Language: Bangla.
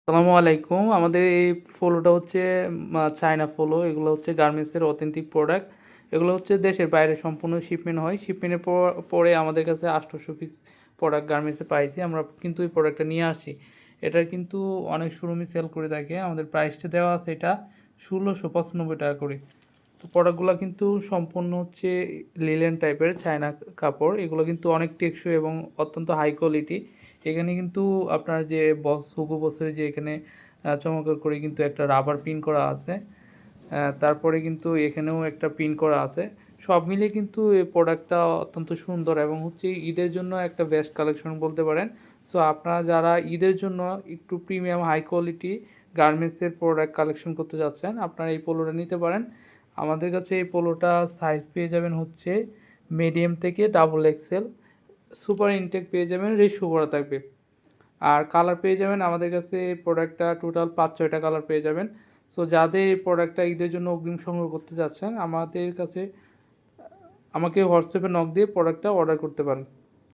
আসসালামু আলাইকুম। আমাদের এই পোলোটা হচ্ছে চায়না পোলো। এগুলো হচ্ছে গার্মেন্টসের অথেন্টিক প্রোডাক্ট। এগুলো হচ্ছে দেশের বাইরে সম্পূর্ণ শিপমেন্ট হয়। শিপমেন্টের পরে আমাদের কাছে ৮০০ পিস প্রোডাক্ট গার্মেন্টসে পাইছি। আমরা কিন্তু এই প্রোডাক্টটা নিয়ে আসি। এটার কিন্তু অনেক শোরুমই সেল করে থাকে। আমাদের প্রাইসটা দেওয়া আছে এটা ৳১৬৯৫ করে। তো প্রোডাক্টগুলা কিন্তু সম্পূর্ণ হচ্ছে লিলেন টাইপের চায়না কাপড়। এগুলো কিন্তু অনেক টেকসই এবং অত্যন্ত হাই কোয়ালিটি। এখানে কিন্তু আপনার যে হুগো বসের যে এখানে চমৎকার করে কিন্তু একটা রাবার পিন করা আছে। তারপরে কিন্তু এখানেও একটা পিন করা আছে। সব মিলিয়ে কিন্তু এই প্রোডাক্টটা অত্যন্ত সুন্দর এবং হচ্ছে ঈদের জন্য একটা বেস্ট কালেকশন বলতে পারেন। সো আপনারা যারা ঈদের জন্য একটু প্রিমিয়াম হাই কোয়ালিটি গার্মেন্টসের প্রোডাক্ট কালেকশন করতে যাচ্ছেন, আপনারা এই পোলোটা নিতে পারেন। আমাদের কাছে এই পোলোটা সাইজ পেয়ে যাবেন হচ্ছে মিডিয়াম থেকে ডাবল এক্সেল। সুপার ইনটেক পেয়ে যাবেন, রেশিও করা থাকবে। আর কালার পেয়ে যাবেন আমাদের কাছে এই প্রোডাক্টটা টোটাল ৫-৬টা কালার পেয়ে যাবেন। সো যাদের এই প্রোডাক্টটা ঈদের জন্য অগ্রিম সংগ্রহ করতে যাচ্ছেন আমাদের কাছে আমাকে হোয়াটসঅ্যাপে নক দিয়ে প্রোডাক্টটা অর্ডার করতে পারেন।